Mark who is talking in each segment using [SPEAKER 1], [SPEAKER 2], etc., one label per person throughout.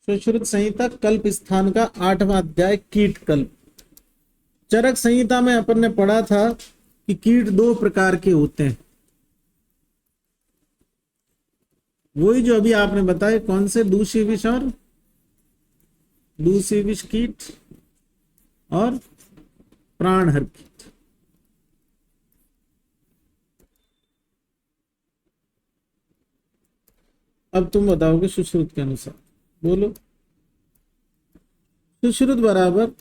[SPEAKER 1] सुश्रुत संहिता कल्प स्थान का 8वां अध्याय कीट कल्प। चरक संहिता में अपन ने पढ़ा था कि कीट 2 प्रकार के होते हैं। वही जो अभी आपने बताए, कौन से? दूषी विष और दूषी विष कीट और प्राणहर कीट। अब तुम बताओगे सुश्रुत के अनुसार, बोलो। सुश्रुत बराबर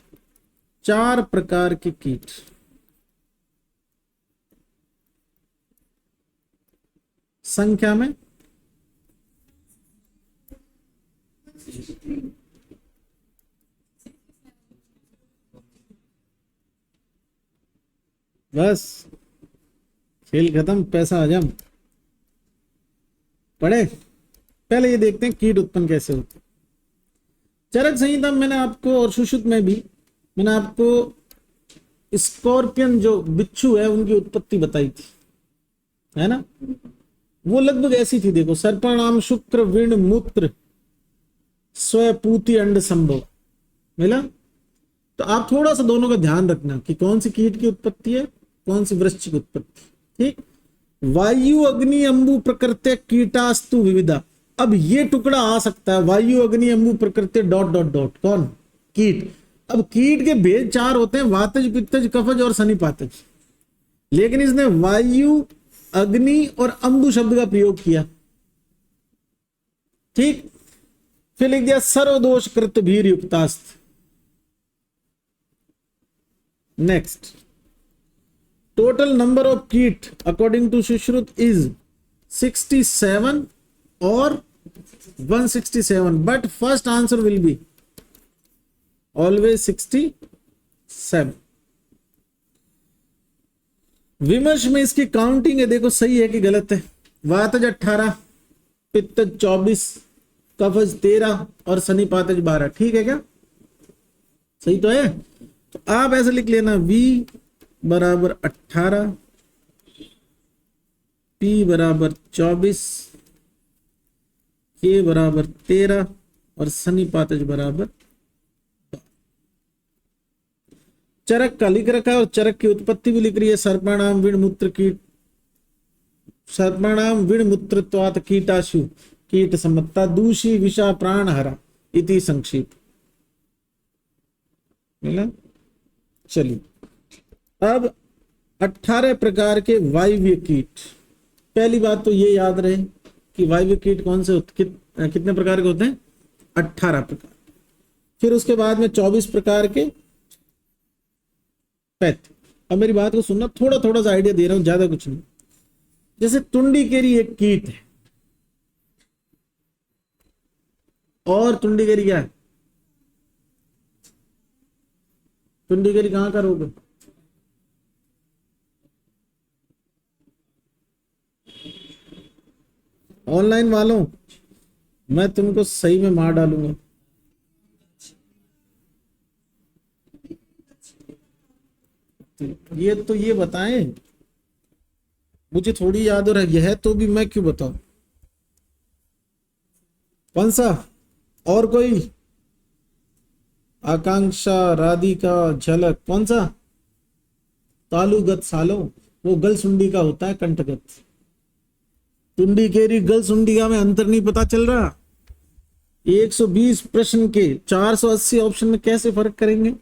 [SPEAKER 1] 4 प्रकार के कीट। संख्या में बस खेल खत्म, पैसा हजम। पढ़े? पहले ये देखते हैं कीट उत्पन्न कैसे होते। चरक संहिता में मैंने आपको, और सुश्रुत में भी मैंने आपको स्कॉर्पियन जो बिच्छू है उनकी उत्पत्ति बताई थी, है ना? वो लगभग ऐसी थी, देखो। सर्पाणाम शुक्र विण मूत्र स्वपूति अंड संभव मिला। तो आप थोड़ा सा दोनों का ध्यान रखना कि कौन सी कीट की उत्पत्ति है, कौन सी वृक्ष की उत्पत्ति। ठीक। वायु अग्नि अंबु प्रकृत्य कीटास्तु विविधा। अब ये टुकड़ा आ सकता है, वायु अग्नि अंबु प्रकृत्य डॉट डॉट डॉट, कौन? कीट। अब कीट के भेद 4 होते हैं, वातज पित्तज कफज और सनिपातज। लेकिन इसने वायु अग्नि और अंबु शब्द का प्रयोग किया। ठीक। फिर लिख दिया सर्वदोष कृत भीर युक्तास्त। नेक्स्ट, टोटल नंबर ऑफ कीट अकॉर्डिंग टू सुश्रुत इज 67 और 167, but first answer will be always 67। विमर्श में इसकी काउंटिंग है, देखो सही है कि गलत है। वातज 18, पित्तज 24, कफज 13 और सनिपातज 12। ठीक है क्या? सही तो है। तो आप ऐसे लिख लेना, V बराबर 18, P बराबर 24, K बराबर 13 और सनिपातज बराबर। चरक का लिख रखा है और चरक की उत्पत्ति भी लिख रही है। सर्पाणाम विण मूत्र कीट, सर्पाणाम विण मूत्रत्वात् कीटाशु कीट सम्मत्ता दूषी विषा प्राणहरा इति संक्षिप्त मिला। चलिए, अब 18 प्रकार के वायव्य कीट। पहली बात तो ये याद रहे कि वायव्य कीट कौन से कितने प्रकार के होते हैं? 18 प्रकार। फिर उसके बाद में 24 प्रकार के पैथ। अब मेरी बात को सुनना, थोड़ा थोड़ा सा आइडिया दे रहा हूं, ज्यादा कुछ नहीं। जैसे तुंडीकेरी एक कीट है, और तुंडीकेरी क्या है? तुंडीकेरी कहां का रोग है? ऑनलाइन वालों, मैं तुमको सही में मार डालूंगा। ये बताएं, मुझे थोड़ी याद हो रही है तो भी मैं क्यों बताऊं? कौन सा? और कोई? आकांक्षा, राधिका, झलक, कौन सा? तालुगत सालो, वो गलसुंडी का होता है, कंठगत। तुंडीकेरी गलसुंडिका में अंतर नहीं पता चल रहा? 120 प्रश्न के 480 ऑप्शन में कैसे फर्क करेंगे?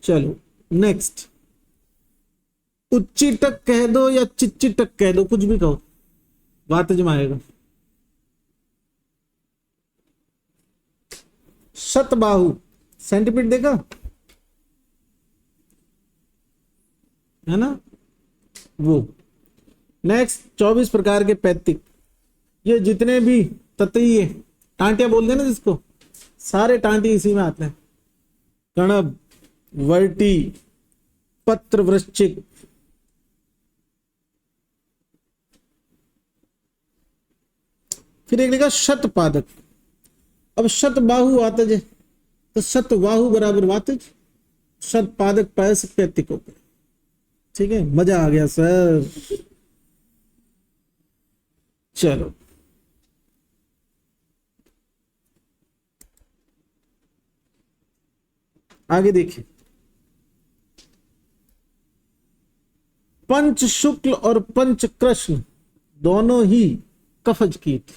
[SPEAKER 1] चलो नेक्स्ट, उच्चिटक कह दो या चिच्चिटक कह दो, कुछ भी कहो, बात जमाएगा। शतबाहु सेंटीपीड देखा है ना, वो। नेक्स्ट, 24 प्रकार के पैतिक। ये जितने भी ततैये, टांटिया बोलते हैं ना जिसको, सारे टांटी इसी में आते हैं। कणब, वर्टी, पत्र वृश्चिक, फिर एक लिखा शतपादक। अब शतबाहु वातज है, तो शतबाहु बराबर वातज, शतपादक पैस पैतिक हो गए। ठीक है, मजा आ गया सर। चलो, आगे देखिए, पंच शुक्ल और पंच कृष्ण दोनों ही कफज कीट।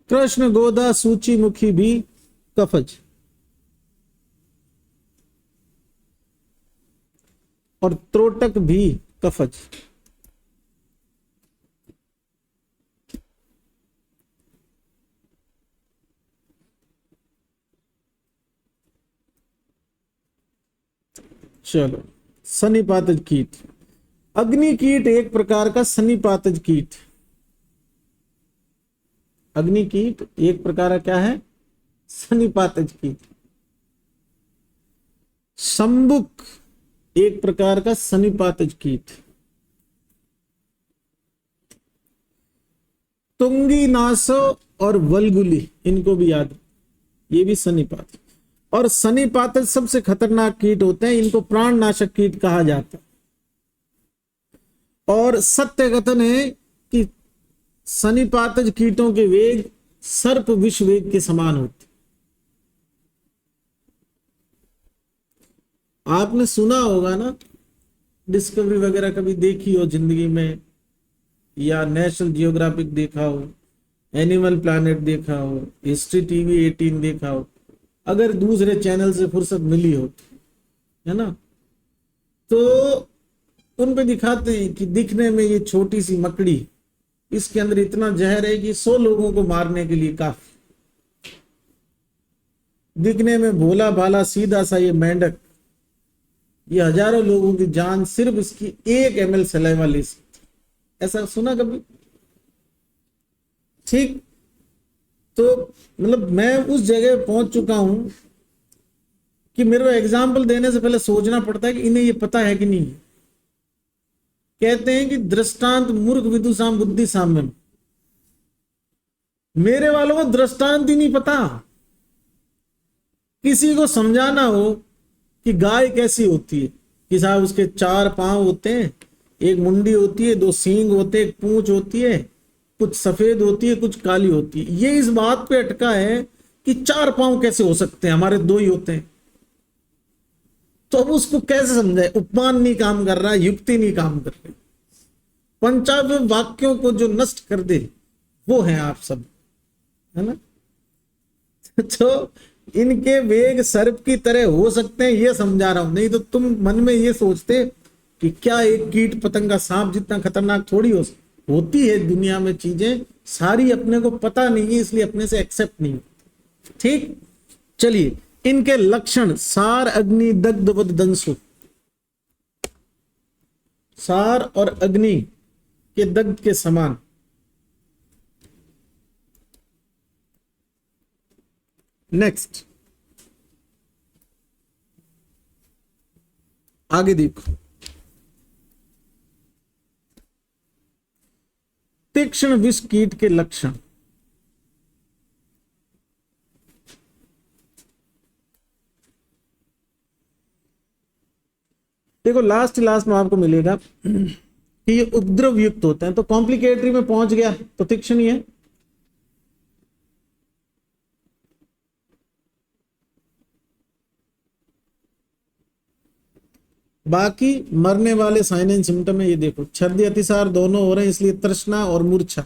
[SPEAKER 1] कृष्ण, गोदा, सूचीमुखी भी कफज, और त्रोटक भी कफज। चलो, सनिपातज कीट। अग्नि कीट एक प्रकार का सनिपातज कीट। अग्नि कीट एक प्रकार का क्या है? सनिपातज कीट। शंबुक एक प्रकार का सनिपातज कीट। तुंगी नासो और वलगुली, इनको भी याद, ये भी सनिपात। और सनिपातज सबसे खतरनाक कीट होते हैं, इनको प्राणनाशक कीट कहा जाता है। और सत्य कथन है कि सनिपातज कीटों के वेग सर्प विष वेग के समान होते। आपने सुना होगा ना, डिस्कवरी वगैरह कभी देखी हो जिंदगी में, या नेशनल जियोग्राफिक देखा हो, एनिमल प्लैनेट देखा हो, हिस्ट्री टीवी 18 देखा हो, अगर दूसरे चैनल से फुर्सत मिली हो, है ना, तो उन पे दिखाते हैं कि दिखने में ये छोटी सी मकड़ी, इसके अंदर इतना जहर है कि 100 लोगों को मारने के लिए काफी। दिखने में भोला भाला सीधा सा ये मेंढक, ये हजारों लोगों की जान सिर्फ इसकी 1 ml सलाइवा ले सकती। ऐसा सुना कभी? ठीक, तो मतलब मैं उस जगह पहुंच चुका हूं कि मेरे को एग्जाम्पल देने से पहले सोचना पड़ता है कि इन्हें ये पता है कि नहीं। कहते हैं कि दृष्टांत मूर्ख विदुषाम बुद्धि साम्यम। मेरे वालों को दृष्टांत ही नहीं पता। किसी को समझाना हो कि गाय कैसी होती है, कि साहब उसके 4 पांव होते हैं, एक मुंडी होती है, 2 सींग होते हैं, एक पूंछ होती है, कुछ सफेद होती है, कुछ काली होती है। ये इस बात पे अटका है कि 4 पांव कैसे हो सकते हैं, हमारे 2 ही होते हैं। तो अब उसको कैसे समझाए? उपमान नहीं काम कर रहा, युक्ति नहीं काम कर रही। पंचावय वाक्यों को जो नष्ट कर दे वो है आप सब, है ना। तो इनके वेग सर्प की तरह हो सकते हैं, ये समझा रहा हूं। नहीं तो तुम मन में ये सोचते कि क्या एक कीट पतंगा सांप जितना खतरनाक थोड़ी होती है दुनिया में चीजें, सारी अपने को पता नहीं है, इसलिए अपने से एक्सेप्ट नहीं। ठीक, चलिए, इनके लक्षण, सार अग्नि दग्ध वद दंसु। सार और अग्नि के दग्ध के समान। नेक्स्ट, आगे देखो, तीक्ष्ण विष कीट के लक्षण। देखो, लास्ट में आपको मिलेगा कि ये उपद्रव युक्त होते हैं, तो कॉम्प्लिकेटरी में पहुंच गया तो तीक्ष्ण ही है। बाकी मरने वाले साइन एंड सिम्टम है, ये देखो, छर्दी अतिसार दोनों हो रहे हैं, इसलिए तृष्णा और मूर्छा।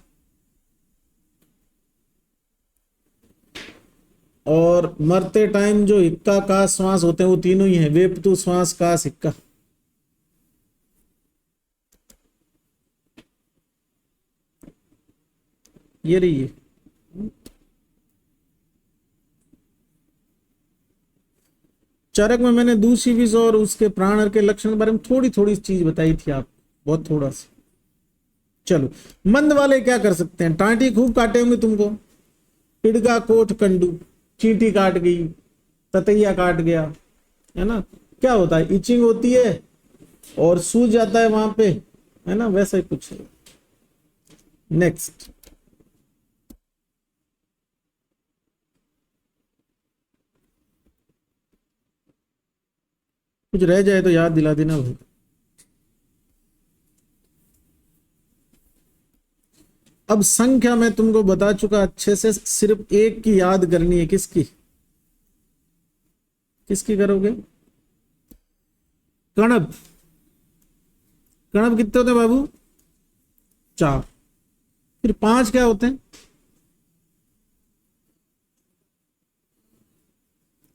[SPEAKER 1] और मरते टाइम जो हिक्का का श्वास होते हैं वो तीनों ही हैं, वेपतु श्वास कास हिक्का। ये रही है। चरक में मैंने दूसरी विष और उसके प्राण के लक्षण के बारे में थोड़ी थोड़ी चीज बताई थी आप, बहुत थोड़ा सा। चलो, मंद वाले क्या कर सकते हैं? टांटी खूब काटे होंगे तुमको, पिड़गा कोट कंडू, चींटी काट गई, ततैया काट गया, है ना, क्या होता है? इचिंग होती है और सूज जाता है वहां पे, है ना, वैसा ही कुछ है। नेक्स्ट, कुछ रह जाए तो याद दिला देना भाई। अब संख्या मैं तुमको बता चुका अच्छे से, सिर्फ एक की याद करनी है। किसकी? किसकी करोगे? कणब। कणब कितने होते हैं बाबू? 4। फिर 5 क्या होते हैं?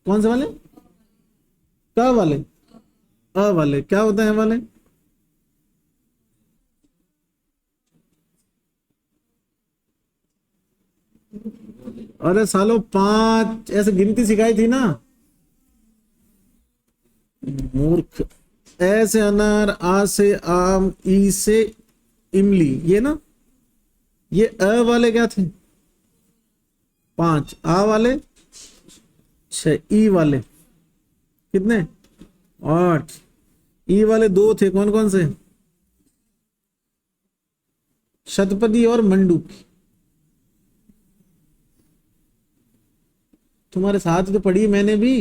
[SPEAKER 1] कौन से वाले? क वाले? अ वाले क्या होते हैं वाले? अरे सालो 5 ऐसे गिनती सिखाई थी ना। मूर्ख। ऐसे अनार, आ से आम, ई से इमली, ये ना, ये अ वाले क्या थे? 5। आ वाले 6। ई वाले कितने? 8। ई वाले 2 थे, कौन कौन से? शतपदी और मंडूक। तुम्हारे साथ तो पढ़ी मैंने भी।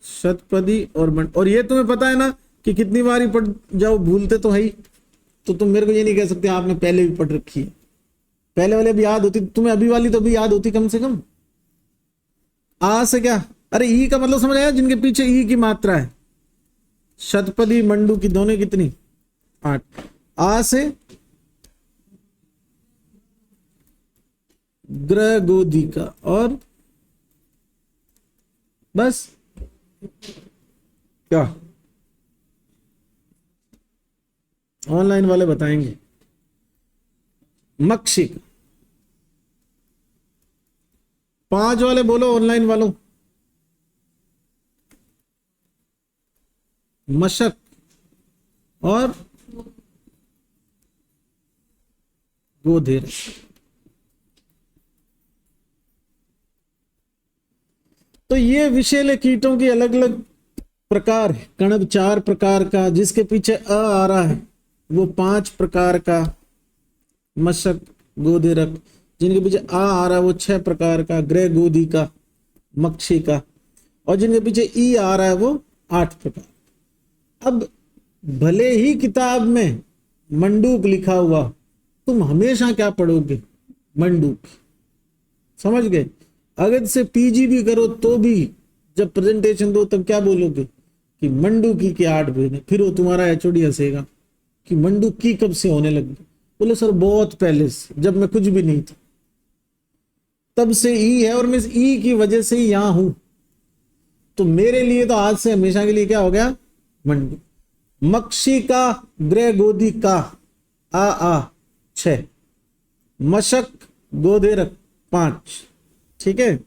[SPEAKER 1] शतपदी और और ये तुम्हें पता है ना कि कितनी बार ही पढ़ जाओ भूलते तो है ही। तो तुम मेरे को ये नहीं कह सकते आपने पहले भी पढ़ रखी है। पहले वाले भी याद होती, तुम्हें अभी वाली तो भी याद होती कम से कम। आ से क्या? अरे ई का मतलब समझ आया, जिनके पीछे ई की मात्रा है। शतपदी मंडू की दोनों कितनी? 8। आ से ग्रह गोदी का, और बस। क्या ऑनलाइन वाले बताएंगे? मक्षिक। 5 वाले बोलो ऑनलाइन वालों। मशक और गोधेर। तो ये विषैले कीटों की अलग अलग प्रकार है। कणब 4 प्रकार का, जिसके पीछे अ आ रहा है वो 5 प्रकार का। मशक, गोधेरक, जिनके पीछे आ रहा है वो 6 प्रकार का। ग्रह गोदी का, मक्षी का, और जिनके पीछे ई आ रहा है वो 8 प्रकार। अब भले ही किताब में मंडूक लिखा हुआ, तुम हमेशा क्या पढ़ोगे? मंडूक। समझ गए? अगर से पीजी भी करो तो भी जब प्रेजेंटेशन दो तब क्या बोलोगे कि मंडूकी के 8 महीने। फिर वो तुम्हारा एचओडी हंसेगा कि मंडूकी कब से होने लगी। बोले सर बहुत पहले से, जब मैं कुछ भी नहीं था तब से ई है, और मैं इस ई की वजह से ही यहां हूं। तो मेरे लिए तो आज से हमेशा के लिए क्या हो गया? मंडू। मक्षी का, ग्रह गोदी का, आ 6। मशक, गोधेरक 5। ठीक है,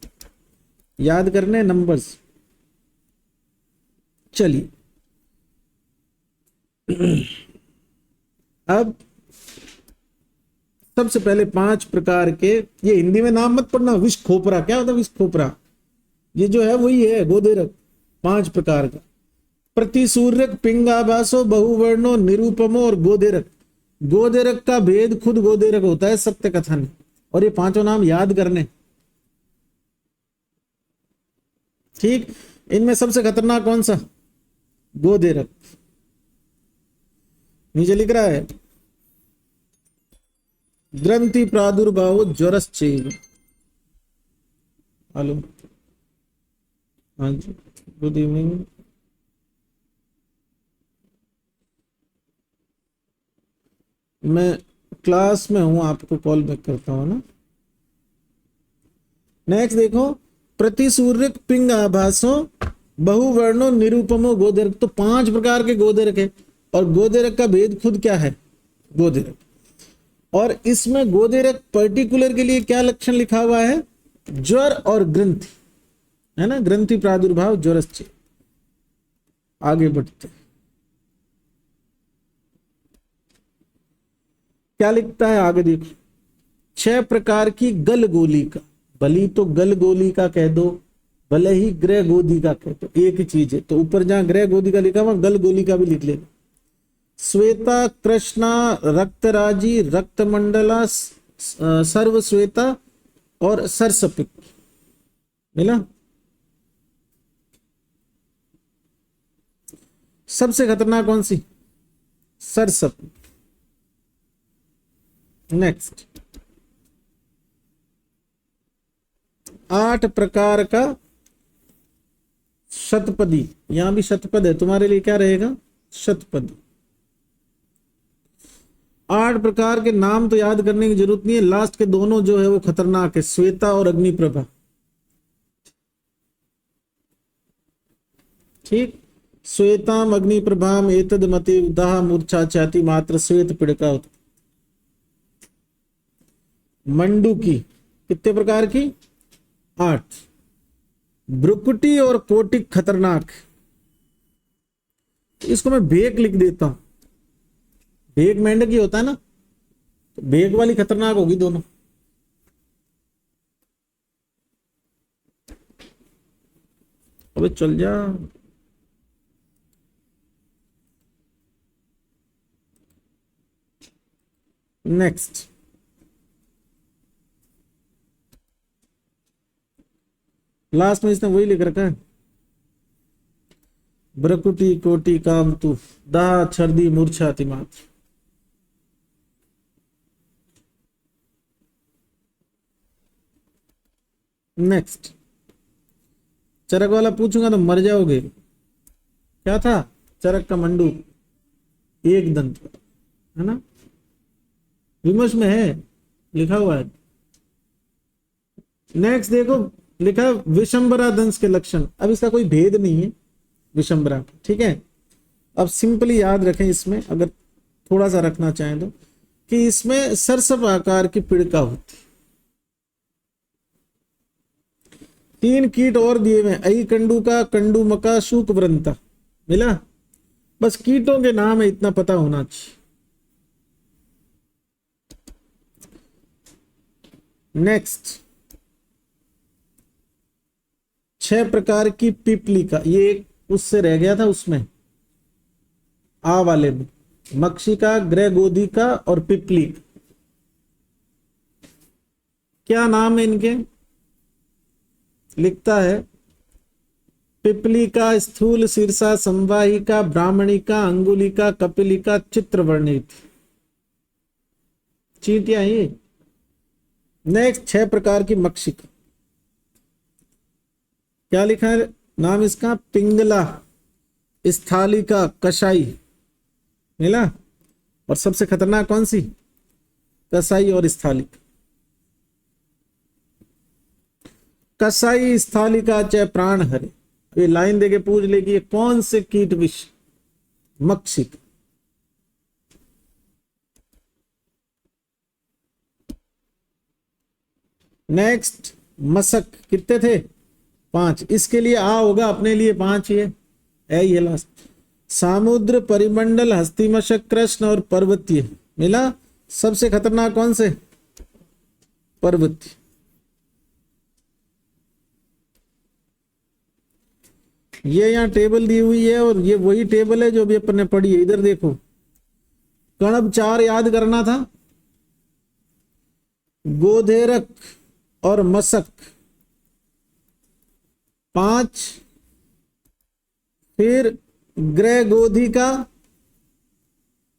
[SPEAKER 1] याद करने नंबर्स। चलिए अब सबसे पहले 5 प्रकार के, ये हिंदी में नाम मत पढ़ना। विष खोपरा क्या होता है? विष खोपरा ये जो है वही है गोधेरक। 5 प्रकार का। प्रतिसूर्यक, पिंगाभासो, बहुवर्णो, निरूपमो और गोधेरक। गोधेरक का भेद खुद गोधेरक होता है, सत्य कथन। और ये 5 नाम याद करने। ठीक, इनमें सबसे खतरनाक कौन सा? गोधेरक। नीचे लिख रहा है ग्रंथि प्रादुर्भाव ज्वरश्चैव। हेलो, हाँ जी, गुड इवनिंग। मैं क्लास में हूं, आपको कॉल बैक करता हूं ना। नेक्स्ट देखो, प्रतिसूर्यक, पिंग आभासो, बहुवर्णो, निरूपमो, गोधेरक। तो 5 प्रकार के गोधेरक है, और गोधेरक का भेद खुद क्या है? गोधेरक। और इसमें गोधेरक पर्टिकुलर के लिए क्या लक्षण लिखा हुआ है? ज्वर और ग्रंथि, है ना। ग्रंथि प्रादुर्भाव ज्वरश्चैव। आगे बढ़ते, क्या लिखता है आगे देखो। 6 प्रकार की गल गोली का। भली तो गल गोली का कह दो, भले ही ग्रह गोदी का कह दो, एक ही चीज है। तो ऊपर जहां ग्रह गोदी का लिखा हुआ गल गोली का भी लिख लेना। श्वेता, कृष्णा, रक्तराजी, रक्तमंडला, सर्वश्वेता और सरसपिक। मिला? सबसे खतरनाक कौन सी? सरसपिक। नेक्स्ट, 8 प्रकार का शतपदी, यहां भी शतपद है, तुम्हारे लिए क्या रहेगा, शतपदी। 8 प्रकार के नाम तो याद करने की जरूरत नहीं है, लास्ट के दोनों जो है वो खतरनाक है, श्वेता और अग्निप्रभा। ठीक, श्वेताम अग्निप्रभाम एतद मति उदाह मूर्छा चाति मात्र श्वेत पिड़का। मंडू की कितने प्रकार की, 8। ब्रुकुटी और कोटिक खतरनाक, इसको मैं भेक लिख देता हूं, भेक मेंढक ही होता है ना, तो भेक वाली खतरनाक होगी दोनों। अबे चल जा। नेक्स्ट, लास्ट में इसने वही लिख रखा है, ब्रकुटी कोटि काम तू दाह छर्दी मूर्छा तिमात्र। नेक्स्ट, चरक वाला पूछूंगा तो मर जाओगे। क्या था, चरक का मंडू एक दंत, है ना, विमर्श में है लिखा हुआ है। नेक्स्ट देखो, लिखा है विशंबरा दंश के लक्षण। अब इसका कोई भेद नहीं है विशंबरा, ठीक है। अब सिंपली याद रखें इसमें, अगर थोड़ा सा रखना चाहें तो, कि इसमें सरसप आकार की पिड़का होती। 3 कीट और दिए हुए, अई कंडू का, कंडू मका, शूक व्रंता, मिला। बस कीटों के नाम है, इतना पता होना चाहिए। नेक्स्ट, 6 प्रकार की पिपली का, ये एक उससे रह गया था उसमें, आ वाले में, मक्षिका, ग्रह गोधिका और पिपली। क्या नाम है इनके, लिखता है पिपलिका, स्थूल शीर्षा, संवाहिका, ब्राह्मणिका, अंगुलिका, कपिलिका, चित्रवर्णित, चींटियां ही। नेक्स्ट, 6 प्रकार की मक्षिका, क्या लिखा है नाम इसका, पिंगला, स्थालिका, कसाई, मिला। और सबसे खतरनाक कौन सी, कसाई और स्थालिका। कसाई स्थालिका चाहे प्राण हरे, ये लाइन देके पूछ ले कि ये कौन से कीट विष, मक्षिक। नेक्स्ट, मशक, कितने थे, 5। इसके लिए आ होगा, अपने लिए 5 ही है लास्ट। सामुद्र, परिमंडल, हस्ती मशक, कृष्ण और पर्वतीय, मिला। सबसे खतरनाक कौन से, पर्वतीय। ये यहाँ टेबल दी हुई है, और ये वही टेबल है जो भी अपन ने पढ़ी है। इधर देखो, कणब 4 याद करना था, गोधेरक और मशक 5, फिर ग्रह गोधिका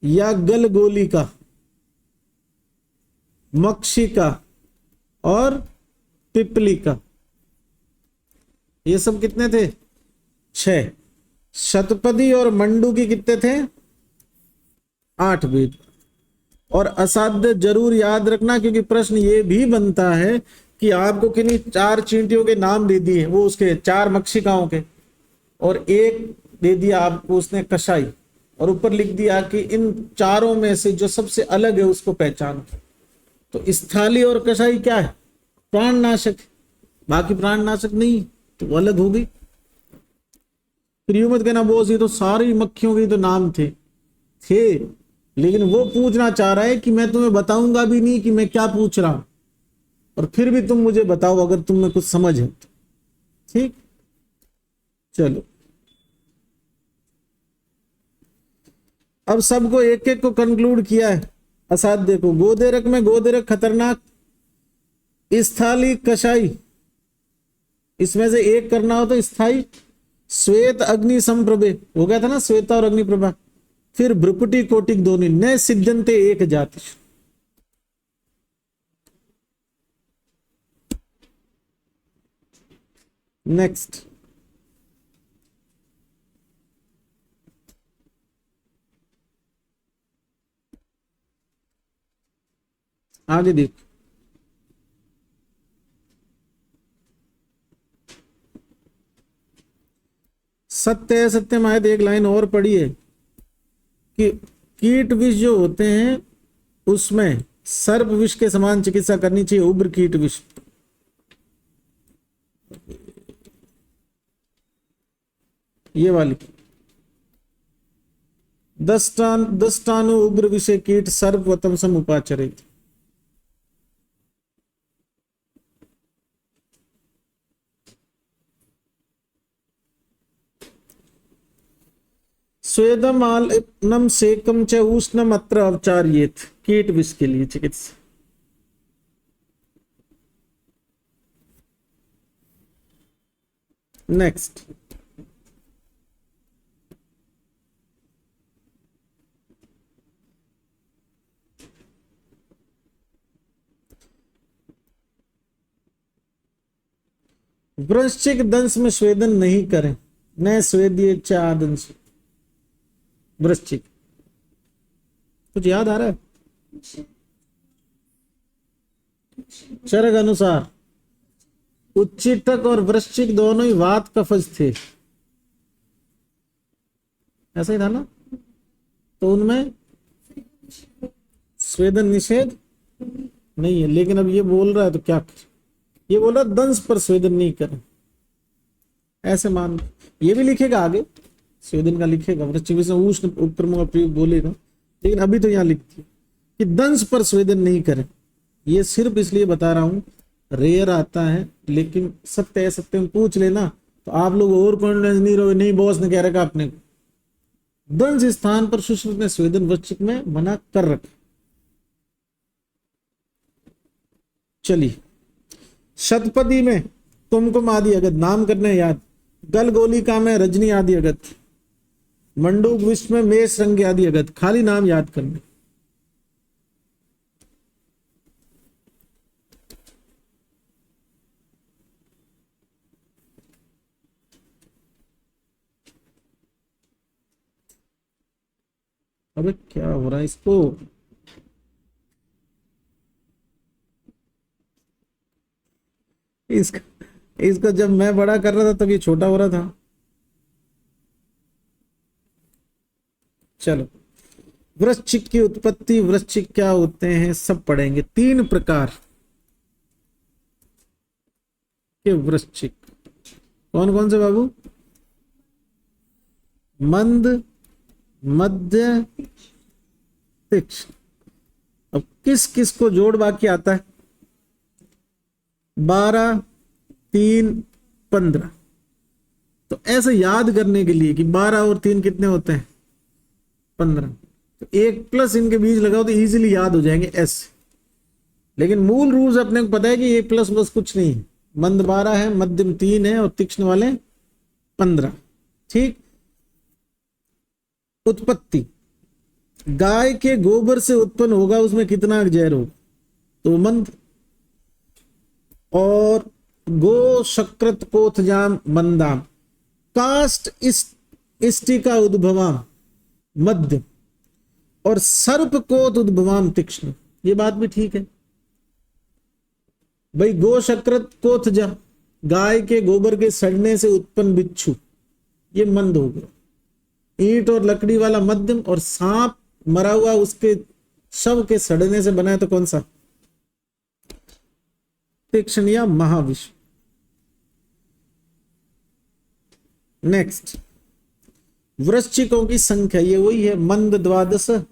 [SPEAKER 1] या गलगोलिका, मक्षिका और पिपलिका, ये सब कितने थे, 6। शतपदी और मंडू की कितने थे, 8 भेद। और असाध्य जरूर याद रखना, क्योंकि प्रश्न ये भी बनता है कि आपको किन्हीं 4 चींटियों के नाम दे दिए, वो उसके 4 मक्षिकाओं के, और एक दे दिया आपको उसने कसाई, और ऊपर लिख दिया कि इन 4 में से जो सबसे अलग है उसको पहचानो। तो स्थाली और कसाई क्या है, प्राणनाशक, बाकी प्राणनाशक नहीं, तो वो अलग हो गई। फिर यूं मत कहना बोस ये तो सारी मक्खियों के तो नाम थे, लेकिन वो पूछना चाह रहा है कि मैं तुम्हें बताऊंगा भी नहीं कि मैं क्या पूछ रहा हूं, और फिर भी तुम मुझे बताओ अगर तुम्हें कुछ समझ है तो। ठीक, चलो अब सबको एक एक को कंक्लूड किया है। असाध्य को, गोदेरक में गोदेरक खतरनाक, स्थाली कसाई, इसमें से एक करना हो तो स्थाई। श्वेत अग्नि संप्रभे हो गया था ना, श्वेता और अग्निप्रभा। फिर भ्रुकुटी कोटिक दोनों, न सिद्धंते एक जाति, नेक्स्ट, आगे देखो। सत्य है सत्यम आयत, एक लाइन और पढ़ी है कि कीट विष जो होते हैं उसमें सर्प विष के समान चिकित्सा करनी चाहिए, उग्र कीट विष। ये वाली, दस्तानु उग्र विषय कीट सर्प वतमसम उपाचरित। स्वेदम आलिपनम सेकम च उष्णम अत्र अवचार्येत, कीट विष के लिए चिकित्सा। नेक्स्ट, वृश्चिक दंश में स्वेदन नहीं करें, न स्वेदीय चादंश। वृश्चिक, कुछ याद आ रहा है? चरक अनुसार उच्चीटक और वृश्चिक दोनों ही वात कफज थे, ऐसा ही था ना? तो उनमें स्वेदन निषेध नहीं है, लेकिन अब ये बोल रहा है तो क्या करें? ये बोल रहा दंश पर स्वेदन नहीं करें, ऐसे मान। ये भी लिखेगा आगे, स्वेदन का लिखेगा, वृश्चिक में उष्ण उपक्रमों का प्रयोग बोलेगा, लेकिन अभी तो यहाँ लिखती है कि दंश पर स्वेदन नहीं करें। ये सिर्फ इसलिए बता रहा हूं, रेयर आता है, लेकिन सत्य है सत्य में पूछ लेना तो आप लोग ओवर कॉन्फिडेंस नहीं रहोगे, नहीं बॉस ने कह रखा अपने को। दंश स्थान पर सुश्रुत ने स्वेदन वृश्चिक में मना कर रखा। चलिए, शतपदी में कुमकुम आदि अगत नाम करने याद, गल गोलिका में रजनी आदि अगत, मंडूक विश्व में मेष रंग आदि अगत, खाली नाम याद करने। अबे क्या हो रहा है इसको? इसका इसको जब मैं बड़ा कर रहा था तब ये छोटा हो रहा था। चलो, वृश्चिक की उत्पत्ति, वृश्चिक क्या होते हैं सब पढ़ेंगे। 3 प्रकार के वृश्चिक कौन कौन से बाबू? मंद, मध्य, तीक्ष्ण। अब किस किस को जोड़ बाकी आता है? 12, 3, 15। तो ऐसे याद करने के लिए कि 12 और 3 कितने होते हैं? 15। तो 1 प्लस इनके बीच लगाओ तो इजीली याद हो जाएंगे ऐसे। लेकिन मूल रूल्स अपने को पता है कि 1 प्लस बस कुछ नहीं है। मंद 12 है, मध्यम 3 है और तीक्ष्ण वाले 15। ठीक। उत्पत्ति, गाय के गोबर से उत्पन्न होगा, उसमें कितना जहर होगा? तो मंद। और गो शक्रत कोथजाम मंदाम, कास्ट इष्टिका उद्भवाम मध्य, और सर्प कोत उद्भवाम तीक्ष्ण। ये बात भी ठीक है भाई। गो शक्रत कोथजा, गाय के गोबर के सड़ने से उत्पन्न बिच्छू, ये मंद हो गया। ईंट और लकड़ी वाला मध्यम, और सांप मरा हुआ उसके शव के सड़ने से बना है तो कौन सा? तीक्ष्ण या महाविष। नेक्स्ट, वृश्चिकों की संख्या ये वही है, मंद 12,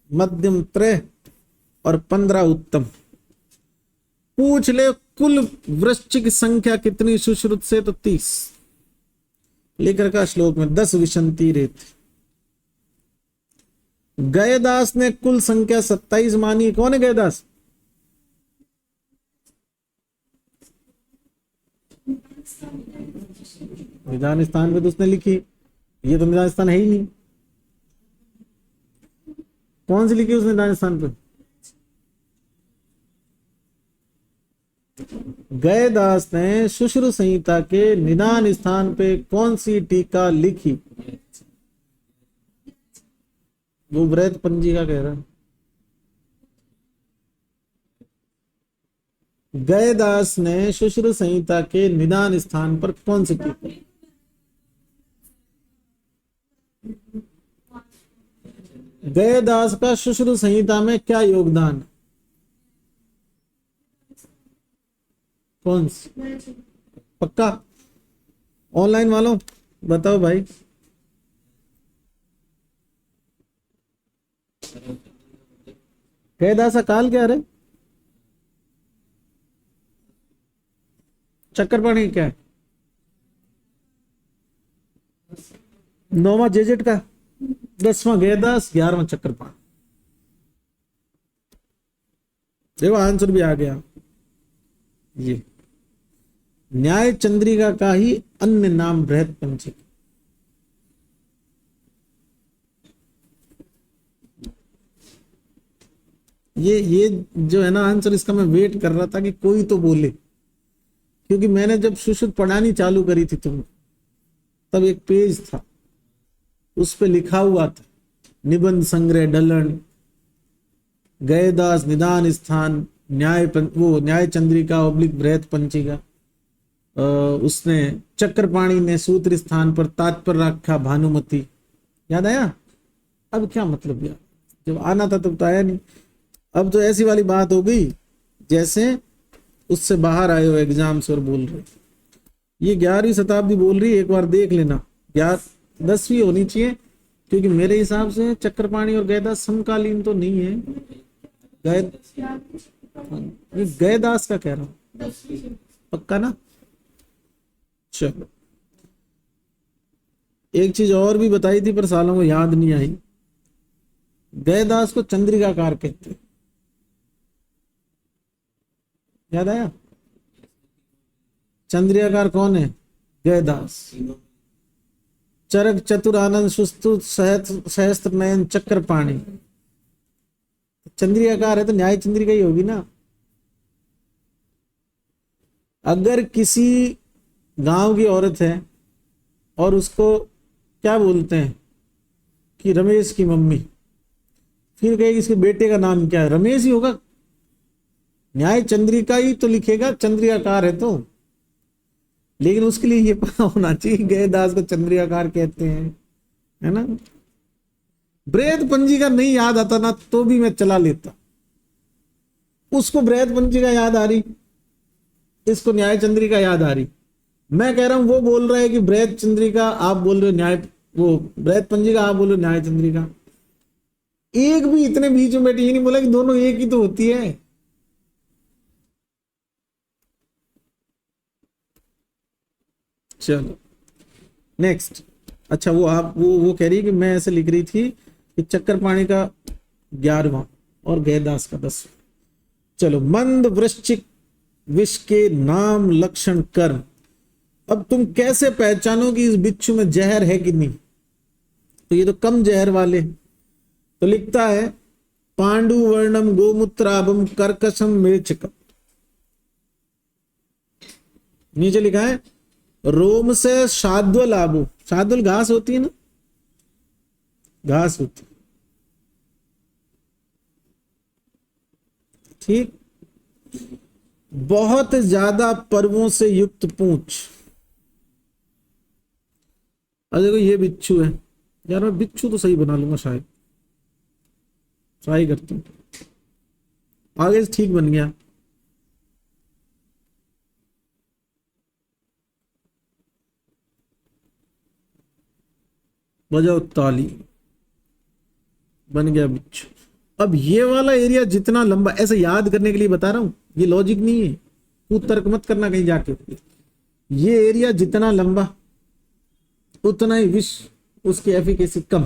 [SPEAKER 1] मध्यम 3 और 15 उत्तम। पूछ ले कुल वृश्चिक संख्या कितनी सुश्रुत से? तो 30 लेकर का श्लोक में 10 विशंति रेत। गयदास ने कुल संख्या 27 मानी। कौन है गयदास? निदान स्थान पे तो उसने लिखी, ये तो निदान स्थान है ही नहीं। कौन सी लिखी उसने निदान स्थान पे? गयदास ने शुश्रु संहिता के निदान स्थान पे कौन सी टीका लिखी? वो बृहत पंजिका कह रहा है। गयदास ने शुश्रु संहिता के निदान स्थान पर कौन सी टीका? गयदास का शुश्रु संहिता में क्या योगदान? कौन सी? पक्का? ऑनलाइन वालों बताओ भाई। गयदास का काल क्या है? चक्करपाणी क्या है? 9वां जेजेट का, 10वां गयदास, 11वां चक्करपाणी। देखो आंसर भी आ गया। ये न्याय चंद्रिका का ही अन्य नाम बृहत पंजिका। ये जो है ना आंसर, इसका मैं वेट कर रहा था कि कोई तो बोले, क्योंकि मैंने जब सुश्रुत पढ़ानी चालू करी थी तुम, तब एक पेज था उस पे लिखा हुआ था निबंध संग्रह ढलन, गयदास निदान स्थान, न्याय चंद्रिका ऑब्लिक बृहत पंजिका। उसने चक्रपाणी ने सूत्र स्थान पर तात्पर्य रखा भानुमति। याद आया? अब क्या मतलब यार, जब आना था तब तो आया नहीं। अब तो ऐसी वाली बात हो गई जैसे उससे बाहर आए हो एग्जाम से और बोल रहे। ये 11वीं शताब्दी बोल रही है, एक बार देख लेना। 10वीं होनी चाहिए, क्योंकि मेरे हिसाब से चक्रपाणी और गयदास समकालीन तो नहीं है। ये गयदास का कह रहा हूं, पक्का ना? चलो, एक चीज और भी बताई थी पर सालों को याद नहीं आई। गयदास को चंद्रिकाकार कहते हैं। याद आया? चंद्रिकाकार कौन है? गयदास। चरक चतुर आनंद सुस्तु सहस्त्र नयन चक्रपाणी। चंद्रिकाकार है तो न्याय चंद्रिका ही होगी ना। अगर किसी गांव की औरत है और उसको क्या बोलते हैं कि रमेश की मम्मी, फिर कहेगी इसके बेटे का नाम क्या है? रमेश ही होगा। न्याय चंद्रिका ही तो लिखेगा, चंद्रिकाकार है तो। लेकिन उसके लिए ये पता होना चाहिए गयदास को चंद्रिकाकार कहते हैं, है ना। बृहत पंजिका नहीं याद आता ना तो भी मैं चला लेता। उसको बृहत पंजिका याद आ रही, इसको न्याय चंद्रिका याद आ रही। मैं कह रहा हूं वो बोल रहा है कि बृहत चंद्रिका, आप बोल रहे हो न्याय, वो बृहत पंजिका, आप बोल रहे हो न्याय चंद्रिका। एक भी इतने बीच में बैठी, ये नहीं बोला कि दोनों एक ही तो होती है। चलो नेक्स्ट। अच्छा, वो आप वो कह रही है कि मैं ऐसे लिख रही थी कि चक्करपाणी का 11वां और गयदास का 10वां। चलो, मंद वृश्चिक विष के नाम लक्षण कर्म। अब तुम कैसे पहचानो कि इस बिच्छू में जहर है कि नहीं? तो ये तो कम जहर वाले। तो लिखता है पांडु वर्णम गोमूत्राभम कर्कशम मिर्चकम। नीचे लिखा है रोम से शाद्वल आबू। शाद्वल घास होती है ना, घास होती, ठीक। बहुत ज्यादा पर्वों से युक्त पूंछ। अरे देखो ये बिच्छू है यार, मैं बिच्छू तो सही बना लूंगा शायद, ट्राई करता हूं। आगे से ठीक बन गया। बजाओ ताली, बन गया बिच्छू। अब ये वाला एरिया जितना लंबा, ऐसे याद करने के लिए बता रहा हूं, ये लॉजिक नहीं है, तू तर्क मत करना कहीं जाके। ये एरिया जितना लंबा उतना ही विष, उसकी एफिकेसी कम।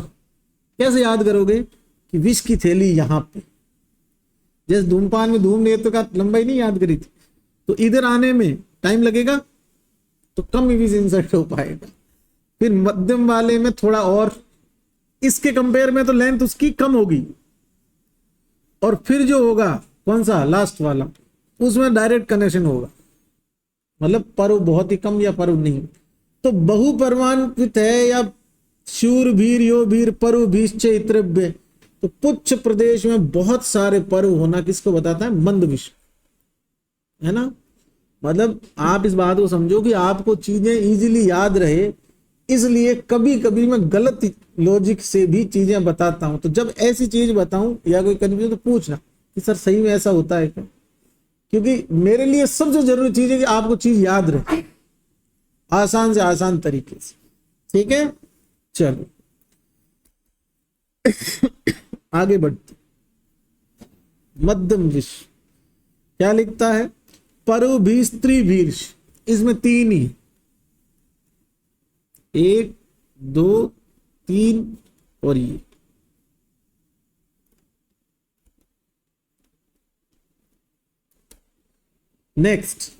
[SPEAKER 1] कैसे याद करोगे कि विष की थैली यहां पे, जैसे धूमपान में धूम नेत्र का लंबाई नहीं याद करी थी, तो इधर आने में टाइम लगेगा तो कम विष इंसर्ट हो पाएगा। फिर मध्यम वाले में थोड़ा और, इसके कंपेयर में तो लेंथ उसकी कम होगी। और फिर जो होगा कौन सा लास्ट वाला, उसमें डायरेक्ट कनेक्शन होगा। मतलब पर्व बहुत ही कम या पर्व नहीं। तो बहुपर्वान्वित है या शूर भीर यो भीर पर्व भीश्च इत्रव्य। तो पुच्छ प्रदेश में बहुत सारे पर्व होना किसको बताता है? मंद विश्व, है ना। मतलब आप इस बात को समझो कि आपको चीजें इजीली याद रहे, इसलिए कभी कभी मैं गलत लॉजिक से भी चीजें बताता हूं। तो जब ऐसी चीज बताऊं या कोई कंफ्यूजन तो पूछना कि सर सही में ऐसा होता है क्या, क्योंकि मेरे लिए सबसे जरूरी चीज है कि आपको चीज याद रहे आसान से आसान तरीके से। ठीक है, चलो आगे बढ़ते। मध्यम विश्व क्या लिखता है? परु भी स्त्री भीर्ष, इसमें तीन ही, 1 2 3 और ये। नेक्स्ट,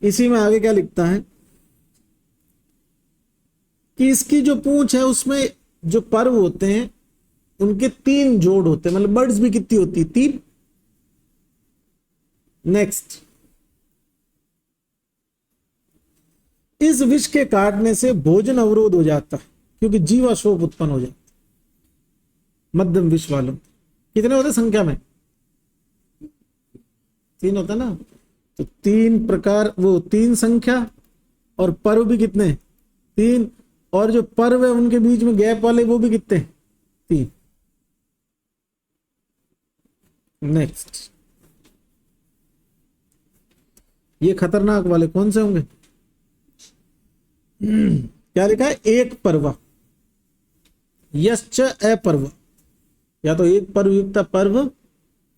[SPEAKER 1] इसी में आगे क्या लिखता है कि इसकी जो पूंछ है उसमें जो पर्व होते हैं उनके 3 जोड़ होते हैं, मतलब बर्ड्स भी कितनी होती है? 3। नेक्स्ट, इस विष के काटने से भोजन अवरोध हो जाता है क्योंकि जीवाशोप उत्पन्न हो जाता है। मध्यम विष वालों कितने होते संख्या में? 3 होता ना। तो 3 प्रकार, वो 3 संख्या, और पर्व भी कितने? 3। और जो पर्व है उनके बीच में गैप वाले वो भी कितने? 3। नेक्स्ट, ये खतरनाक वाले कौन से होंगे? क्या लिखा है? एक पर्व यश्च अपर्व, या तो एक पर्व युक्त पर्व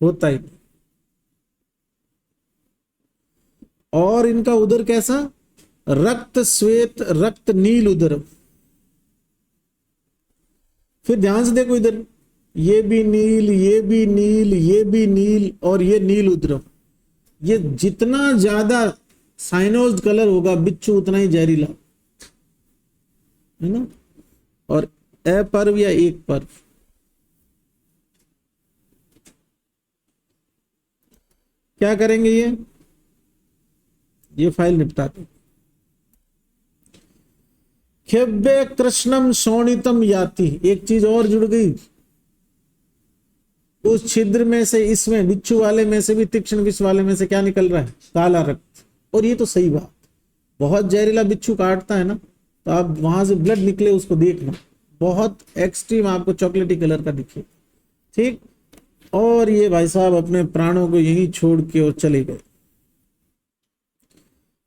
[SPEAKER 1] होता है। और इनका उदर कैसा? रक्त श्वेत रक्त नील उदर। फिर ध्यान से देखो इधर, ये भी नील, ये भी नील, ये भी नील, और ये नील उद्र। ये जितना ज्यादा साइनोज्ड कलर होगा बिच्छू उतना ही जहरीला, है ना। और अपर्व या एक पर्व, क्या करेंगे? ये फाइल निपटाते। खेव्य कृष्णम शोणितम याति, एक चीज और जुड़ गई उस छिद्र में से, इसमें बिच्छू वाले में से भी, तीक्ष्ण विष वाले में से क्या निकल रहा है? काला रक्त। और ये तो सही बात, बहुत जहरीला बिच्छू काटता है ना, तो आप वहां से ब्लड निकले उसको देखना, बहुत एक्सट्रीम आपको चॉकलेटी कलर का दिखे। ठीक, और ये भाई साहब अपने प्राणों को यहीं छोड़ के और चले गए।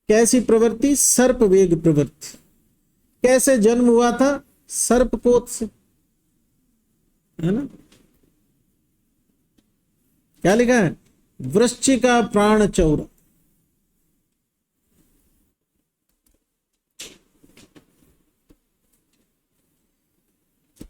[SPEAKER 1] कैसी प्रवृत्ति? सर्प वेग प्रवृत्ति। कैसे जन्म हुआ था? सर्पपोत से, है ना। क्या लिखा है? वृश्चिका प्राण चौर।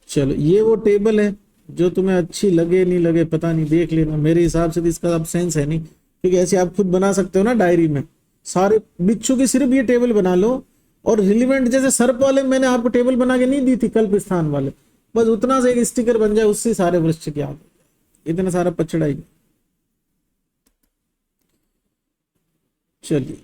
[SPEAKER 1] चलो, ये वो टेबल है जो तुम्हें अच्छी लगे नहीं लगे पता नहीं, देख लेना। मेरे हिसाब से तो इसका अब सेंस है नहीं, क्योंकि ऐसे आप खुद बना सकते हो ना डायरी में, सारे बिच्छू की सिर्फ ये टेबल बना लो, और रिलीवेंट जैसे सर्प वाले मैंने आपको टेबल बना के नहीं दी थी कल्प स्थान वाले, बस उतना से एक स्टिकर बन जाए, उससे सारे वृश्चिक याद, इतना सारा पचड़ा ही। चलिए,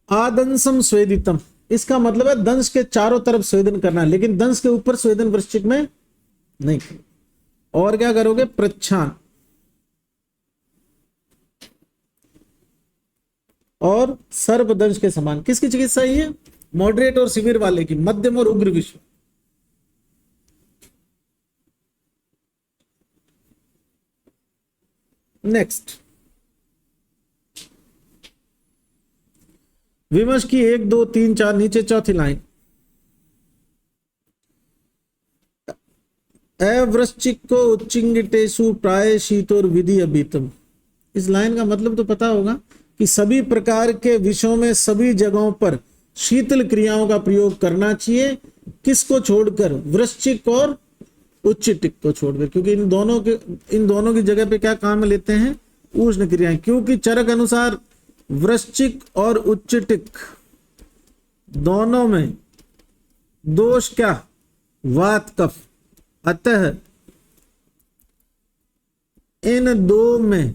[SPEAKER 1] आदंसम स्वेदितम, इसका मतलब है दंश के चारों तरफ स्वेदन करना, लेकिन दंश के ऊपर स्वेदन वृश्चिक में नहीं। और क्या करोगे? प्रच्छान और सर्पदंश के समान। किसकी चिकित्सा है? मॉडरेट और सिवियर वाले की, मध्यम और उग्र विश्व। नेक्स्ट, विमर्श की 1 2 3 4 नीचे चौथी लाइन, अवृश्चिक को उच्चिंगितेषु प्राय शीतोर विधि अभीतम। इस लाइन का मतलब तो पता होगा कि सभी प्रकार के विषयों में सभी जगहों पर शीतल क्रियाओं का प्रयोग करना चाहिए। किसको छोड़कर? वृश्चिक और उच्चिटिक को छोड़कर, क्योंकि इन दोनों की जगह पे क्या काम लेते हैं? उष्ण क्रियाएं। क्योंकि चरक अनुसार वृश्चिक और उच्चिटिक दोनों में दोष क्या? वात कफ। अतः इन दो में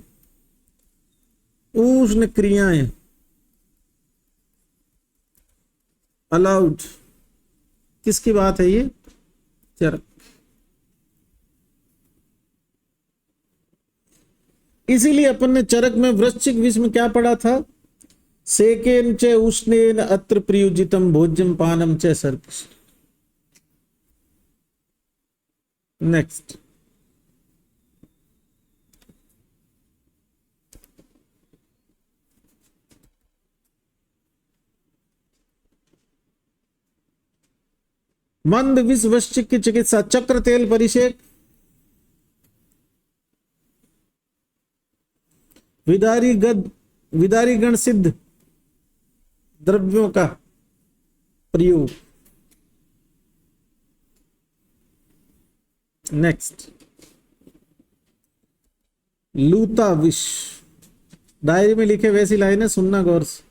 [SPEAKER 1] उष्ण क्रियाएं अलाउड, किसकी बात है ये? चरक। इसीलिए अपन ने चरक में वृश्चिक विष में क्या पढ़ा था? सेकेन च उष्णेन अत्र प्रयुजितम भोज्यम पानम च सर्प। नेक्स्ट, मंद विष वृश्चिक की चिकित्सा, चक्र तेल परिषेक, विदारी गण सिद्ध द्रव्यों का प्रयोग। नेक्स्ट, लूता विष, डायरी में लिखे वैसी लाइन है, सुनना गौर से।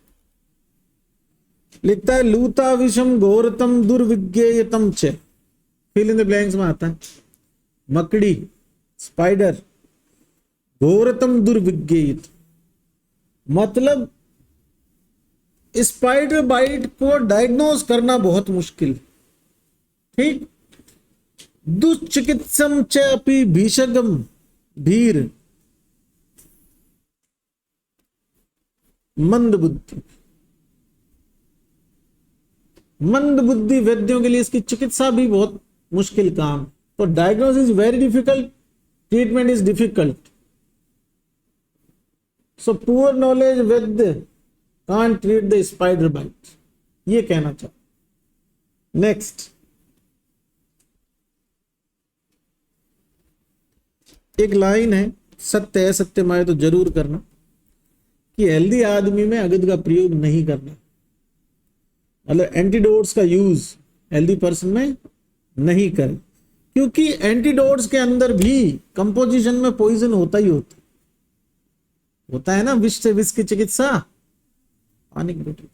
[SPEAKER 1] लिखता है लूता विषम घोरतम दुर्विज्ञेयतम च, फिल इन द ब्लैंक्स में आता है। मकड़ी, स्पाइडर, घोरतम दुर्विज्ञेयत, मतलब स्पाइडर बाइट को डायग्नोज करना बहुत मुश्किल। ठीक, दुश्चिकित्सम च अपि भीषगम भीर, मंद बुद्धि, मंद बुद्धि वैद्यों के लिए इसकी चिकित्सा भी बहुत मुश्किल काम। तो diagnosis very difficult, treatment is difficult. So poor knowledge vaidya can't treat the spider bite, ये कहना चाहता। नेक्स्ट, एक लाइन है, सत्य है सत्य माए तो जरूर करना, कि हेल्दी आदमी में अगध का प्रयोग नहीं करना, मतलब एंटीडोट्स का यूज हेल्दी पर्सन में नहीं करें, क्योंकि एंटीडोट्स के अंदर भी कंपोजिशन में पॉइजन होता ही होता है ना। विष से विष की चिकित्सा पानिक बेटे।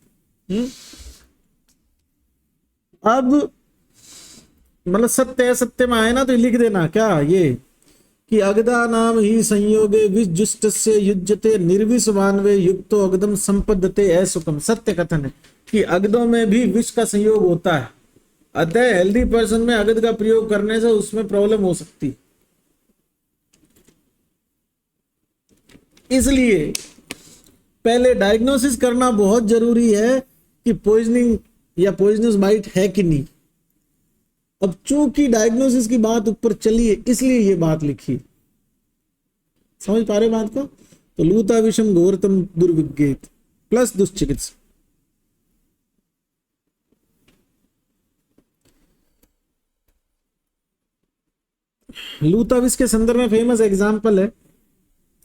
[SPEAKER 1] अब मतलब सत्य है सत्य में आए ना तो लिख देना क्या ये, कि अगदा नाम ही संयोगे विष जुष्ट से युज्यते निर्विष मानवे युक्तो अगदम संपद्यते ऐसुकम। सत्य कथन है कि अगदों में भी विष का संयोग होता है, अतः हेल्दी पर्सन में अगद का प्रयोग करने से उसमें प्रॉब्लम हो सकती है। इसलिए पहले डायग्नोसिस करना बहुत जरूरी है कि पॉइजनिंग या पॉइजनस बाइट है कि नहीं। अब चूंकि डायग्नोसिस की बात ऊपर चली है इसलिए ये बात लिखी, समझ पा रहे बात को? तो लूता विषम घोरतम दुर्विज्ञेत प्लस दुष्चिकित्सा। लूता विष के संदर्भ में फेमस एग्जाम्पल है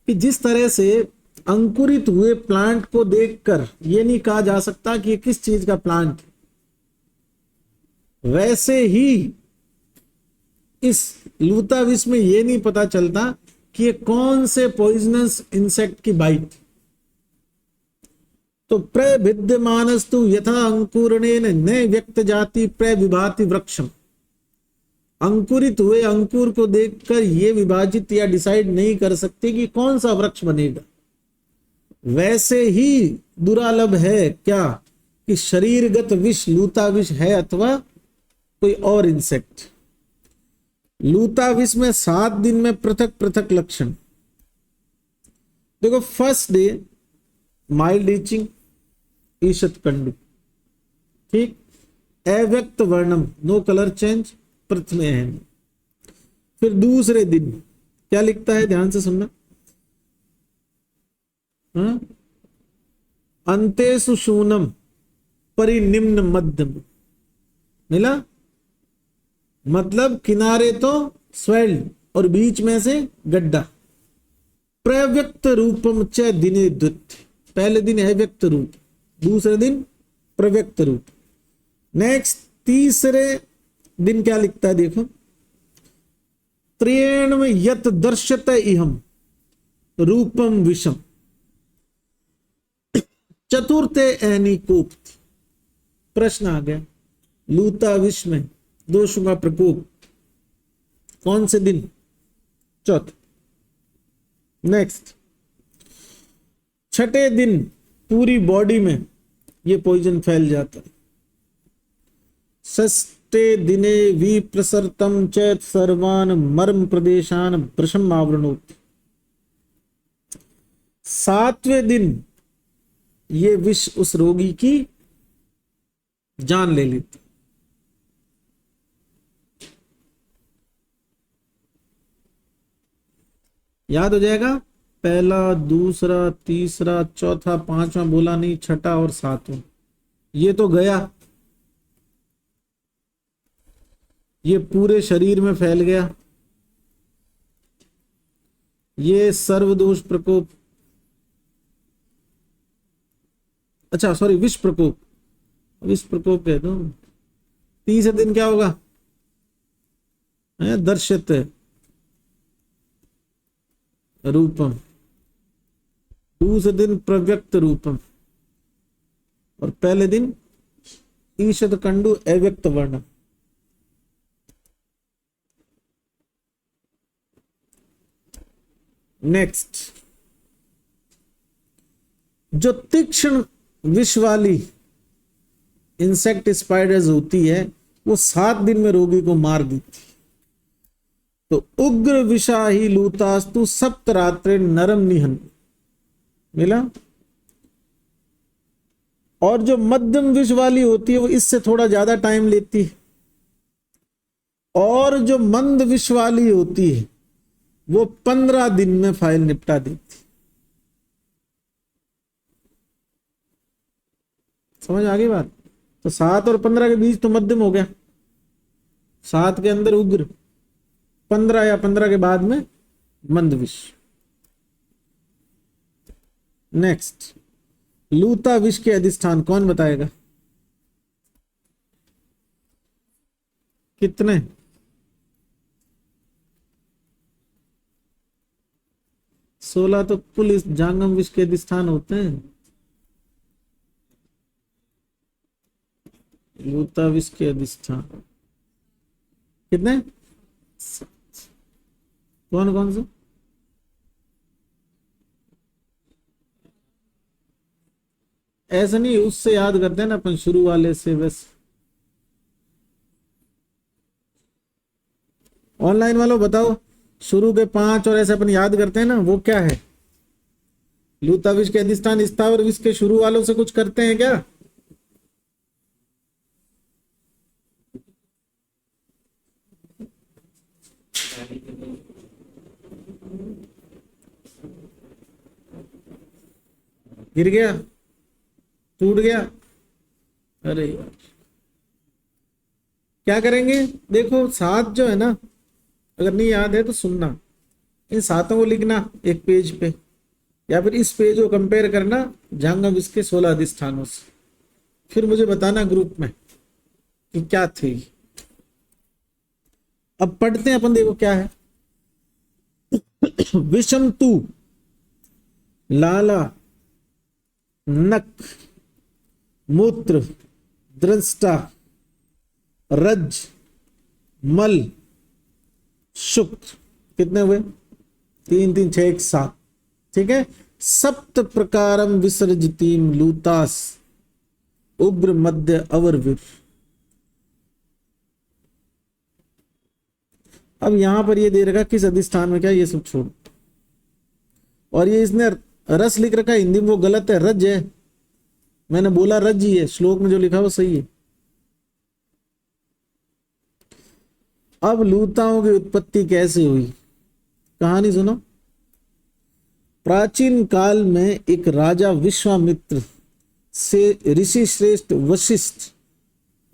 [SPEAKER 1] कि जिस तरह से अंकुरित हुए प्लांट को देखकर यह नहीं कहा जा सकता कि ये किस चीज का प्लांट, वैसे ही इस लूता विष में यह नहीं पता चलता कि ये कौन से पॉइजनस इंसेक्ट की बाइट। तो प्रविद्यमानस्तु यथा अंकुरणेन न व्यक्त जाति प्रविभाति वृक्षम, अंकुरित हुए अंकुर को देखकर ये विभाजित या डिसाइड नहीं कर सकते कि कौन सा वृक्ष बनेगा। वैसे ही दुरालभ है क्या कि शरीरगत विष लूता विष है अथवा कोई और इंसेक्ट। लूता विष में 7 दिन में पृथक पृथक लक्षण। देखो, फर्स्ट डे माइल्ड ईचिंग, ईशत कंडू, ठीक, अव्यक्त वर्णम, नो कलर चेंज, प्रथम है। फिर दूसरे दिन क्या लिखता है, ध्यान से सुनना, अंतेषु शूनम परिनिम्न मध्यम, मिला, मतलब किनारे तो स्वेल्ड और बीच में से गड्ढा। प्रव्यक्त रूपम च दिने द्वित, पहले दिन अव्यक्त रूप, दूसरे दिन प्रव्यक्त रूप। नेक्स्ट तीसरे दिन क्या लिखता है देखो, त्रेण में यत दर्शत इहम रूपम विषम, चतुर्थे एनिकोप्त। प्रश्न आ गया, लूता विष में दोषों का प्रकोप कौन से दिन? चौथ। नेक्स्ट छठे दिन पूरी बॉडी में ये पॉइजन फैल जाता है। षष्ठे दिने विप्रसर्तम चैत सर्वान मर्म प्रदेशान वृषम आवरणोति। 7वें दिन ये विष उस रोगी की जान ले लेती। याद हो जाएगा, पहला, दूसरा, तीसरा, चौथा, पांचवा बोला नहीं, छठा और सातवां ये तो गया, ये पूरे शरीर में फैल गया। ये सर्वदोष प्रकोप, अच्छा सॉरी विष प्रकोप, विष प्रकोप कह दो। तीसरे दिन क्या होगा? दर्शित रूपम, दूसरे दिन प्रव्यक्त रूपम, और पहले दिन ईशद कंडु अव्यक्त वर्ण। नेक्स्ट, जो तीक्ष्ण विष वाली इंसेक्ट स्पाइडर्स होती है वो 7 दिन में रोगी को मार देती। तो उग्र विषाही लूतास्तु सप्तरात्रे नरम निहन मिला। और जो मध्यम विष वाली होती है वो इससे थोड़ा ज्यादा टाइम लेती है, और जो मंद विष वाली होती है वो 15 दिन में फाइल निपटा देती। समझ आ गई बात? तो 7 और 15 के बीच तो मध्यम हो गया, 7 के अंदर उग्र, 15 या 15 के बाद में मंद विष। नेक्स्ट, लूता विष के अधिष्ठान कौन बताएगा? कितने? सोलह तो कुल इस जांगम विष के अधिष्ठान होते हैं। लूता विष के अधिष्ठान कितने? कौन कौन से? ऐसा नहीं, उससे याद करते हैं ना अपन, शुरू वाले से बस। ऑनलाइन वालों बताओ, शुरू के 5 और ऐसे अपन याद करते हैं ना, वो क्या है? लूता विष के अधिष्ठान स्थावर विष के शुरू वालों से कुछ करते हैं क्या? गिर गया, टूट गया, अरे यार क्या करेंगे? देखो 7 जो है ना, अगर नहीं याद है तो सुनना, इन 7 को लिखना एक पेज पे, या फिर इस पेज को कंपेयर करना जांगम विष के 16 अधिष्ठानों से, फिर मुझे बताना ग्रुप में कि क्या थी। अब पढ़ते हैं अपन, देखो क्या है। विषम तू लाला नक मूत्र दृष्टा रज मल शुक्त, कितने हुए? 3 3 6 1 7, ठीक है। सप्त प्रकारम विसर्जितीम लूतास उग्र मध्य अवरवीर। अब यहां पर ये दे रखा किस अधिष्ठान में क्या, ये सब छोड़, और ये इसने रस लिख रखा है हिंदी में, वो गलत है, रज है। मैंने बोला रज ही है, श्लोक में जो लिखा वो सही है। अब लूताओं की उत्पत्ति कैसे हुई, कहानी सुनो। प्राचीन काल में एक राजा विश्वामित्र से ऋषि श्रेष्ठ वशिष्ठ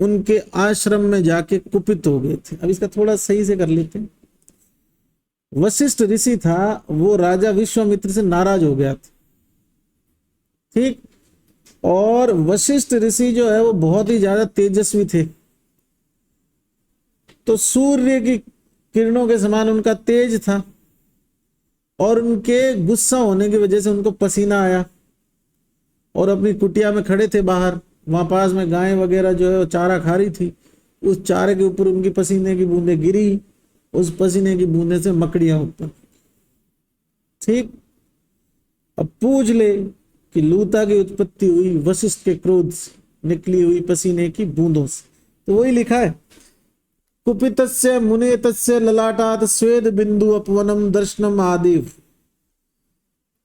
[SPEAKER 1] उनके आश्रम में जाके कुपित हो गए थे। अब इसका थोड़ा सही से कर लेते हैं। वशिष्ठ ऋषि था, वो राजा विश्वामित्र से नाराज हो गया था, ठीक। और वशिष्ठ ऋषि जो है वो बहुत ही ज्यादा तेजस्वी थे, तो सूर्य की किरणों के समान उनका तेज था, और उनके गुस्सा होने की वजह से उनको पसीना आया, और अपनी कुटिया में खड़े थे बाहर, वहां पास में गाय वगैरह जो है वो चारा खा रही थी, उस चारे के ऊपर उनकी पसीने की बूंदें गिरी, उस पसीने की बूंदे से मकड़ियां उत्पन्न, ठीक। अब पूछ ले कि लूता की उत्पत्ति हुई वशिष्ठ के क्रोध से, निकली हुई पसीने की बूंदों से। तो वही लिखा है, कुपितस्य मुनेतस्य ललाटात स्वेद बिंदु अपवनम दर्शनम आदिव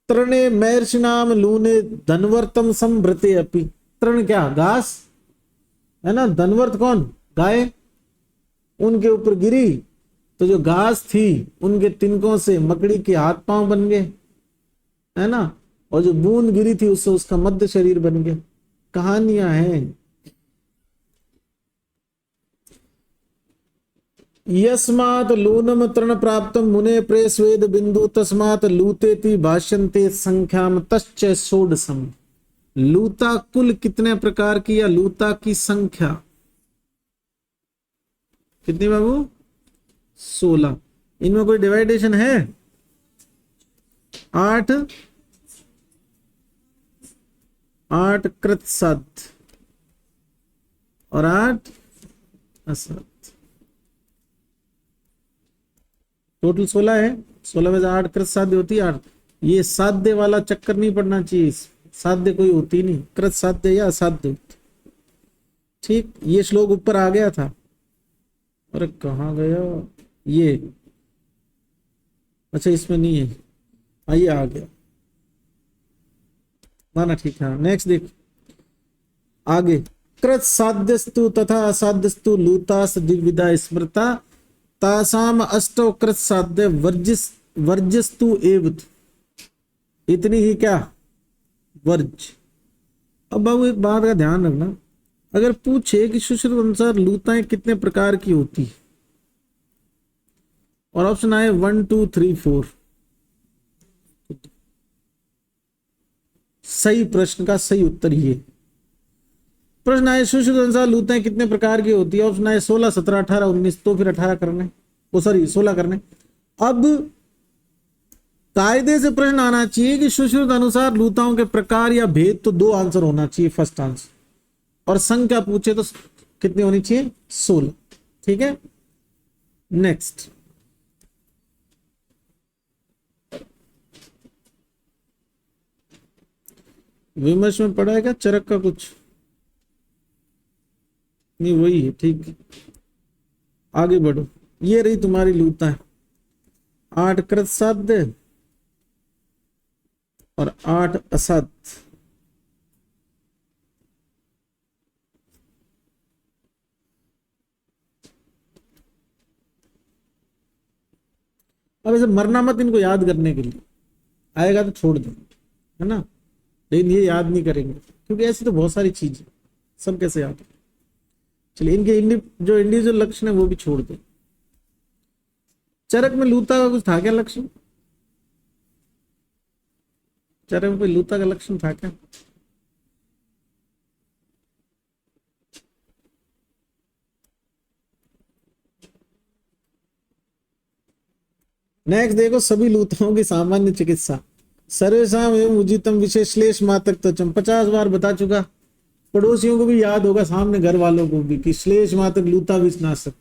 [SPEAKER 1] तृणे महर्षिनाम लूने धनवर्तम संभृते अपि। तृण क्या, घास है ना, धनवर्त कौन, गाय, उनके ऊपर गिरी तो जो घास थी उनके तिनकों से मकड़ी के हाथ पांव बन गए, है ना, और जो बूंद गिरी थी उससे उसका मध्य शरीर बन गया। कहानियां हैं। यस्मात् लूनम तृण प्राप्तम मुने प्रेस्वेद बिंदु तस्मात् लूतेति भाष्यन्ते संख्याम तश्च षोडशम। लूता कुल कितने प्रकार की, या लूता की संख्या कितनी बाबू, 16। इनमें कोई डिवाइडेशन है, 8 कृत साध्य और 8 असाध्य, टोटल 16 है। 16 में से 8 कृत साध्य होती है 8। ये साध्य वाला चक्कर नहीं पड़ना चाहिए, साध्य कोई होती नहीं, कृत साध्य या असाध्य होती। ठीक, ये श्लोक ऊपर आ गया था, अरे कहाँ गया ये, अच्छा इसमें नहीं है, आइए आ गया, माना ठीक है। नेक्स्ट देख आगे, कृत साध्यस्तु तथा असाध्यस्तु लूतास द्विविधा स्मृता तासाम अष्टौ कृत साध्य वर्जस्तु एव। इतनी ही क्या, वर्ज। अब बाबू एक बात का ध्यान रखना, अगर पूछे कि सुश्रुत अनुसार लूताएं कितने प्रकार की होती है और ऑप्शन आए 1 2 3 4, सही प्रश्न का सही उत्तर ये। प्रश्न आए सुश्रुत अनुसार लूताएं कितने प्रकार की होती है, ऑप्शन आए 16 17 18 19, तो फिर 18 करने, वो सॉरी 16 करने। अब कायदे से प्रश्न आना चाहिए कि सुश्रुत अनुसार लूताओं के प्रकार या भेद, तो 2 आंसर होना चाहिए फर्स्ट आंसर, और संख्या पूछे तो कितनी होनी चाहिए, 16। ठीक है, नेक्स्ट विमर्श में पढ़ा है क्या चरक का कुछ, नहीं वही है, ठीक। आगे बढ़ो, ये रही तुम्हारी लूता है, 8 कृत साध्य और 8 असाध्य। अब ऐसे मरना मत इनको याद करने के लिए, आएगा तो छोड़ दो, है ना, लेकिन ये याद नहीं करेंगे क्योंकि ऐसी तो बहुत सारी चीजें सब कैसे याद। चलिए इनके जो इंडिविजुअल लक्षण है वो भी छोड़ दो। चरक में लूता का कुछ था क्या लक्षण, चरक में कोई लूता का लक्षण था क्या, नेक्स्ट देखो, सभी लूताओं की सामान्य चिकित्सा सर्वेशम एवं उचितम विशेष श्लेष मातक त्वचम, 50 बार बता चुका, पड़ोसियों को भी याद होगा, सामने घर वालों को भी, कि श्लेष मातक लूता विषनाशक।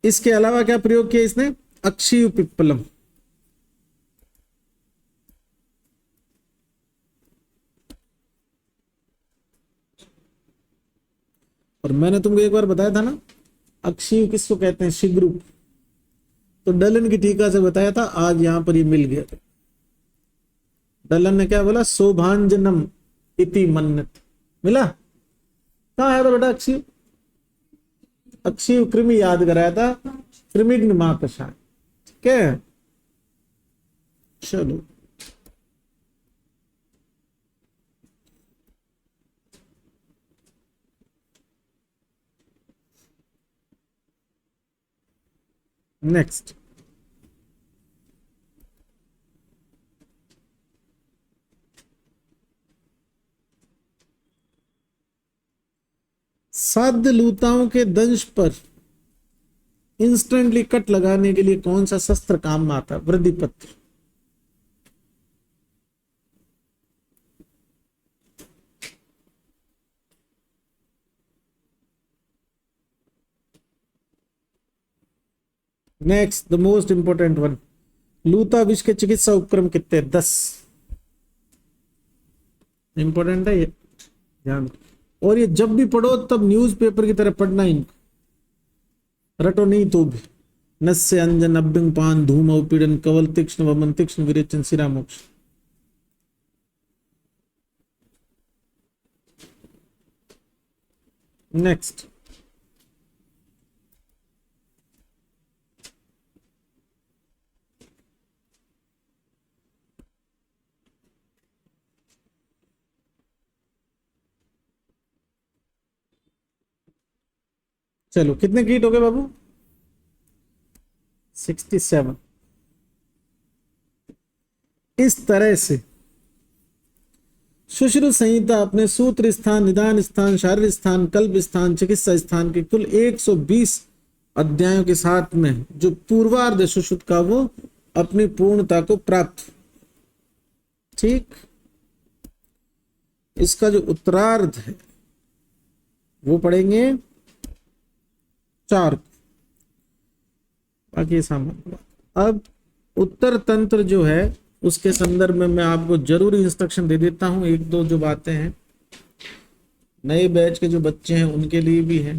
[SPEAKER 1] इसके अलावा क्या प्रयोग किया इसने, अक्षय पिप्पलम। और मैंने तुमको एक बार बताया था ना, अक्षय किसको कहते हैं, शिग्रुप, तो डलन की टीका से बताया था, आज यहां पर ये मिल गया था। डलन ने क्या बोला, शोभांजनम इति मन्नत, मिला, कहाँ है तो बेटा अक्षय, अक्षय कृमि याद कराया था, कृमिग्न मां कषाय। ठीक है, चलो नेक्स्ट, साध्य लूताओं के दंश पर इंस्टेंटली कट लगाने के लिए कौन सा शस्त्र काम में आता है, वृद्धिपत्र। Next the most important one, लूता विष के चिकित्सा उपक्रम कितने? 10। इंपॉर्टेंट है ये, ध्यान। और ये जब भी पढ़ो तब न्यूज़पेपर की तरह पढ़ना, इनको रटो नहीं तो भी। नस्य अंजन अभ्यंग पान धूम पीड़न कवल तीक्ष्ण वमन तीक्ष्ण विरेचन सिरा मोक्ष। नेक्स्ट, चलो कितने कीट हो गए बाबू? 67। इस तरह से सुश्रुत संहिता अपने सूत्र स्थान, निदान स्थान, शारीर स्थान, कल्प स्थान, चिकित्सा स्थान के कुल 120 अध्यायों के साथ में जो पूर्वार्ध है सुश्रुत का, वो अपनी पूर्णता को प्राप्त। ठीक, इसका जो उत्तरार्ध है वो पढ़ेंगे 4। बाकी सामान्य। अब उत्तर तंत्र जो है उसके संदर्भ में मैं आपको जरूरी इंस्ट्रक्शन दे देता हूं। एक दो जो बातें हैं नए बैच के जो बच्चे हैं उनके लिए भी है।